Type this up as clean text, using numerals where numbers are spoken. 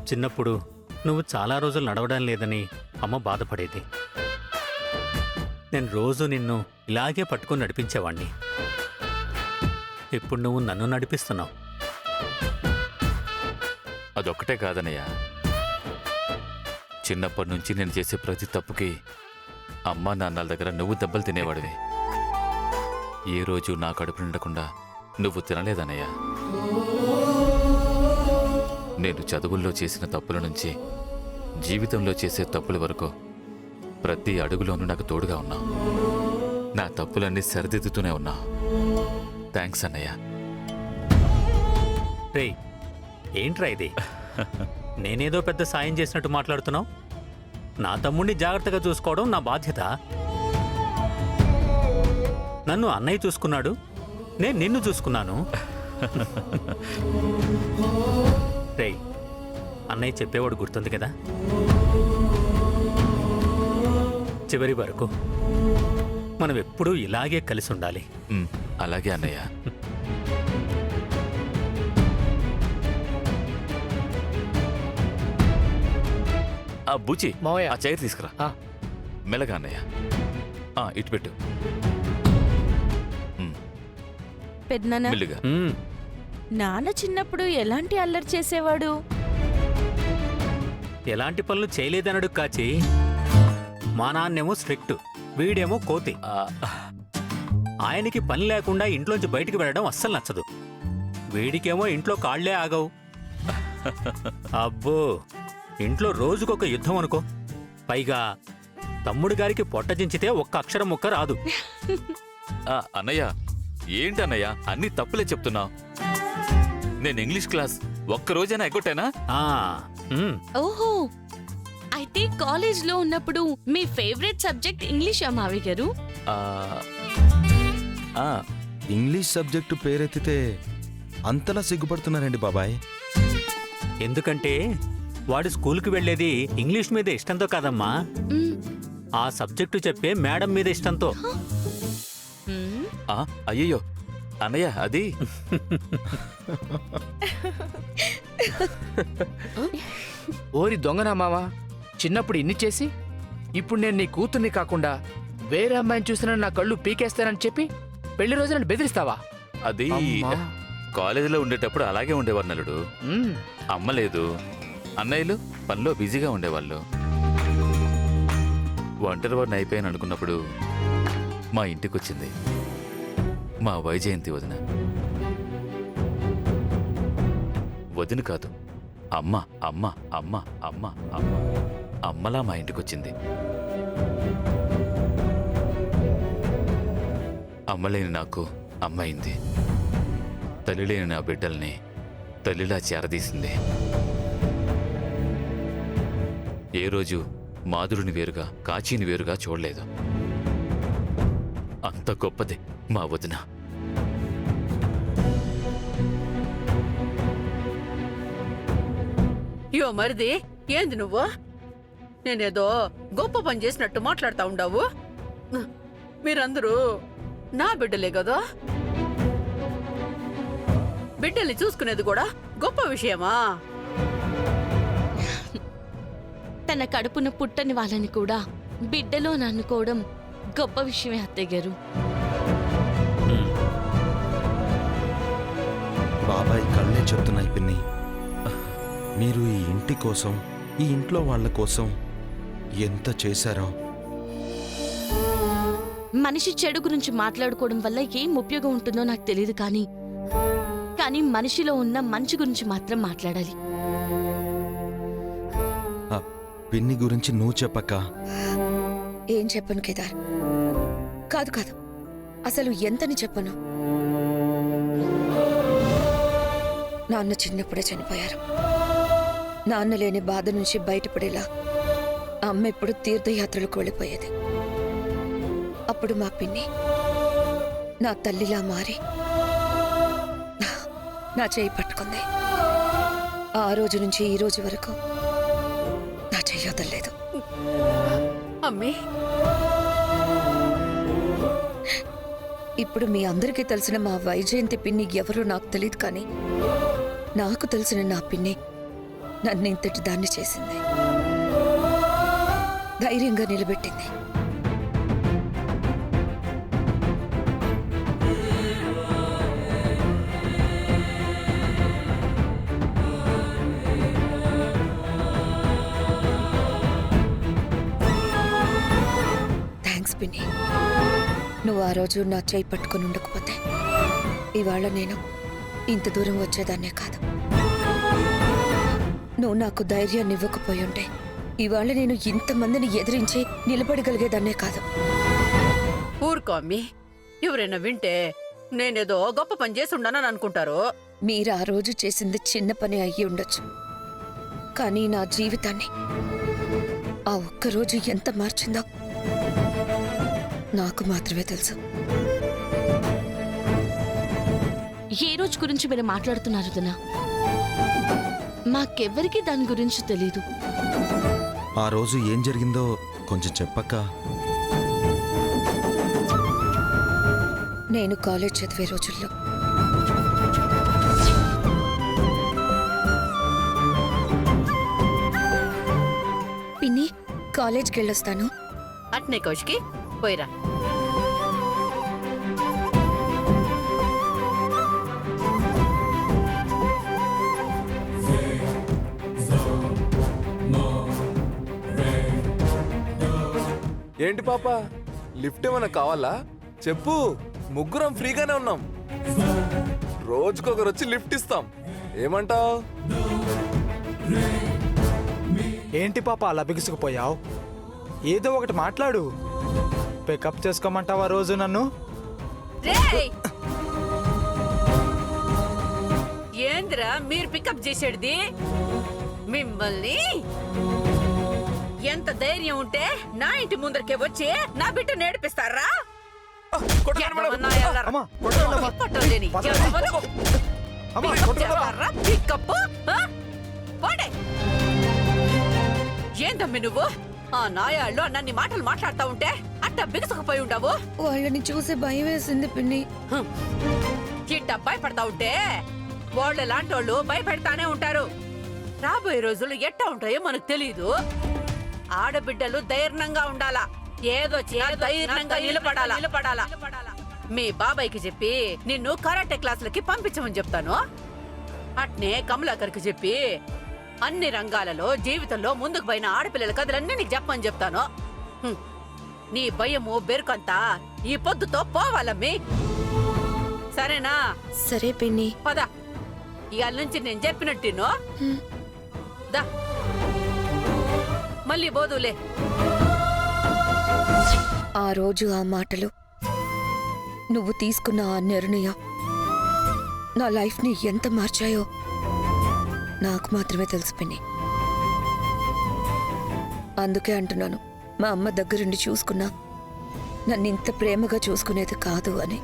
చిన్నప్పుడు నువ్వు చాలా రోజులు నడవడం లేదని అమ్మ బాధపడేది. నేను రోజు నిన్ను ఇలాగే పట్టుకుని నడిపించేవాణ్ణి. ఇప్పుడు నువ్వు నన్ను నడిపిస్తున్నావు. అదొక్కటే కాదన్నయ్య, చిన్నప్పటి నుంచి నేను చేసే ప్రతి తప్పుకి అమ్మా నాన్నల దగ్గర నువ్వు దెబ్బలు తినేవాడివి. ఏ రోజు నా కడుపు నిండకుండా నువ్వు తినలేదన్నయ్య. నేను చదువుల్లో చేసిన తప్పుల నుంచి జీవితంలో చేసే తప్పుల వరకు ప్రతి అడుగులోనూ నాకు తోడుగా ఉన్నావు. నా తప్పులన్నీ సరిదిద్దుతూనే ఉన్నావు. థ్యాంక్స్ అన్నయ్య. రేయ్, ఏంట్రా ఇది? నేనేదో పెద్ద సాయం చేసినట్టు మాట్లాడుతున్నావు. నా తమ్ముడిని జాగ్రత్తగా చూసుకోవడం నా బాధ్యత. నన్ను అన్నయ్య చూసుకున్నాడు, నేను నిన్ను చూసుకున్నాను. రేయ్, అన్నయ్య చెప్పేవాడు గుర్తుంది కదా? చివరి వరకు మనం ఎప్పుడూ ఇలాగే కలిసి ఉండాలి. అలాగే అన్నయ్య. ఆ బుచి, మావయ్య. ఆ చైర్ తీసుకురా. ఆ. మెల్లగా అన్నయ్య. ఇటు పెట్టు. పెద్దనాన్న, మెల్లిగా. నాన్న చిన్నప్పుడు ఎలాంటి అల్లరి చేసేవాడు? ఎలాంటి పనులు చేయలేదనడు కాచి. మా నాన్నేమో స్ట్రిక్ట్, వీడేమో కోతి. ఆయనకి పని లేకుండా ఇంట్లోంచి బయటికి వెళ్ళడం అస్సలు నచ్చదు. వీడికేమో ఇంట్లో కాళ్లే ఆగవు. అబ్బో, ఇంట్లో రోజుకొక యుద్ధం అనుకో. పైగా తమ్ముడు గారికి పొట్టజించితే ఒక్క అక్షరం ముక్క రాదు. అన్నయ్య, ఏంటన్నయ్య అన్ని తప్పులే చెప్తున్నావు? నేను ఇంగ్లీష్ క్లాస్ ఒక్కరోజైనా ఎగ్గొట్టానా? ఓహో, అయితే కాలేజ్లో ఉన్నప్పుడు మీ ఫేవరెట్ సబ్జెక్ట్ ఇంగ్లీషా మావి గారు? ఇంగ్లీష్ సబ్జెక్టు పేరెత్తితే అంతలా సిగ్గుపడుతున్నారండి బాబాయ్. ఎందుకంటే వాడు స్కూల్కి వెళ్లేది ఇంగ్లీష్ మీద ఇష్టంతో కాదమ్మా, ఆ సబ్జెక్టు చెప్పే మేడం మీద ఇష్టంతో. అయ్యయ్యో అన్నయ్య, అది ఓరి దొంగనా మావా, చిన్నప్పుడు ఇన్ని చేసి ఇప్పుడు నేను నీ కూతుర్ని కాకుండా వేరే అమ్మాయిని చూసినా నా కళ్ళు పీకేస్తానని చెప్పి పెళ్లి రోజు నన్ను బెదిరిస్తావా? అది అమ్మా. కాలేజీలో ఉండేటప్పుడు అలాగే ఉండేవారు నలుడు. అమ్మ లేదు, అన్నయ్యలు పనిలో బిజీగా ఉండేవాళ్ళు. ఒంటరి వారిని అయిపోయాను అనుకున్నప్పుడు మా ఇంటికి వచ్చింది మా వైజయంతి వదిన. వదిన కాదు, అమ్మ అమ్మ అమ్మ అమ్మ అమ్మ అమ్మలా మా ఇంటికి వచ్చింది. అమ్మలేని నాకు అమ్మైంది. తల్లి లేని నా బిడ్డల్ని తల్లిలా చేరదీసింది. ఏ రోజు మాధురిని వేరుగా కాచీని వేరుగా చూడలేదు. అంత గొప్పది మా వదిన. యో మరిది, ఏంది నువ్వు? నేనేదో గొప్ప పని చేసినట్టు మాట్లాడుతా ఉండావు. మీరందరూ నా బిడ్డలే కదా. బిడ్డల్ని చూసుకునేది కూడా గొప్ప విషయమా? తన కడుపున పుట్టని వాళ్ళని కూడా బిడ్డలో నన్నుకోవడం గొప్ప విషయమే అత్తయ్య గారు. బాబాయ్ కళ్ళే చెప్తున్నాయి పిన్ని. మీరు ఈ ఇంటి కోసం, ఈ ఇంట్లో వాళ్ళ కోసం ఎంత చేశారో. మనిషి చెడు గురించి మాట్లాడుకోవడం వల్ల ఏం ఉపయోగం ఉంటుందో నాకు తెలియదు, కానీ మనిషిలో ఉన్న మంచి గురించి మాత్రం మాట్లాడాలి. ఆ పిన్ని గురించి నువ్వు చెప్పక్క. ఏం చెప్పను కేదార్, కాదు కాదు, అసలు ఎంతని చెప్పను. నాన్న చిన్నప్పుడే చనిపోయారు. నాన్న లేని బాధ నుంచి బయటపడేలా అమ్మ ఎప్పుడు తీర్థయాత్రలకు వెళ్ళిపోయేది. అప్పుడు మా పిన్ని నా తల్లిలా మారి నా చేయి పట్టుకుంది. ఆ రోజు నుంచి ఈ రోజు వరకు నా చెయ్యి వదలలేదు. అమ్మి, ఇప్పుడు మీ అందరికీ తెలిసిన మా వైజయంతి పిన్ని ఎవరో నాకు తెలియదు, కానీ నాకు తెలిసిన నా పిన్ని నన్ను ఇంతటి దాన్ని చేసింది, ధైర్యంగా నిలబెట్టింది. థ్యాంక్స్ పిన్ని. నువ్వు ఆ రోజు నా చేయి పట్టుకుని ఉండకపోతే ఇవాళ నేను ఇంత దూరం వచ్చేదాన్నే కాదు. నువ్వు నాకు ధైర్యాన్ని ఇవ్వకపోయి ఉంటే ఇవాళ నేను ఇంతమందిని ఎదిరించి నిలబడగలిగేదాన్నే కాదు. ఊరుకో అమ్మి, ఎవరైనా వింటే నేనేదో గొప్ప పని చేసి ఉండానని అనుకుంటారు. మీరు ఆ రోజు చేసింది చిన్న పని అయ్యి ఉండొచ్చు, కానీ నా జీవితాన్ని ఆ ఒక్కరోజు ఎంత మార్చిందో నాకు మాత్రమే తెలుసు. ఏ రోజు గురించి మీరు మాట్లాడుతున్నారు వదినా? మాకెవ్వరికీ దాని గురించి తెలీదు. ఆ రోజు ఏం జరిగిందో కొంచెం చెప్పక్క. నేను కాలేజ్ చదివే రోజుల్లో పిన్ని, కాలేజ్కి వెళ్ళొస్తాను. అట్నే కౌశికి, పోయిరా. ఏంటి పాప, లిఫ్ట్ ఏమైనా కావాలా చెప్పు, ముగ్గురం ఫ్రీగానే ఉన్నాం. రోజుకొకరు వచ్చి లిఫ్ట్ ఇస్తాం, ఏమంటావ్? ఏంటి పాప అలా బిగుసుకుపోయావు? ఏదో ఒకటి మాట్లాడు. పికప్ చేసుకోమంటావా రోజు నన్ను? రేయ్! ఏంద్రా మీరు పికప్ చేసేది? మిమ్మల్ని ఎంత ధైర్యం ఉంటే నా ఇంటి ముందరకే వచ్చి నా బిడ్డ నేర్పిస్తారా? కొట్టండి మేడం. అమ్మా, కొట్టండి అమ్మా. పట్టలేని పద. ఎవరు? అమ్మా, పికప్ కొట్టండి అమ్మా. చేస్తారా? పికప్? ఆ? పోండి. ఏందమ్మి నువ్వు ఆ నాయాళ్ళు అన్నన్ని మాటలు మాట్లాడుతా ఉంటే అట్ట బిగుసుకుపోయి ఉండవు. వాళ్ళని చూసి భయం వేసింది పిన్ని. ఇట్ట భయపడతా ఉంటే వాళ్ళు లాంటోళ్ళు భయపెడతానే ఉంటారు. రాబోయే రోజులు ఎట్టా ఉంటాయో మనకు తెలీదు. ఆడబిడ్డలు ధైర్యంగా ఉండాలా, ఏదో ధైర్యంగా నిలబడాలా. మీ బాబాయ్కి చెప్పి నిన్ను కరాటే క్లాసులకి పంపించమని చెప్తాను. అట్నే కమలాకర్కి చెప్పి అన్ని రంగాలలో జీవితంలో ముందుకు పోయిన ఆడపిల్లల కథలన్నీ నీకు చెప్పమని చెప్తాను. నీ భయము బెరుకంతా ఈ పొద్దుతో పోవాలమ్మి, సరేనా? సరే పిన్ని. పద, ఇవాళ నుంచి నేను చెప్పినట్టును దా, మళ్ళీ బోదులే. ఆ రోజు ఆ మాటలు, నువ్వు తీసుకున్న ఆ నిర్ణయం నా లైఫ్ని ఎంత మార్చాయో నాకు మాత్రమే తెలుసు పిన్ని. అందుకే అంటున్నాను, మా అమ్మ దగ్గరుండి చూసుకున్నా నన్ను ఇంత ప్రేమగా చూసుకునేది కాదు అని.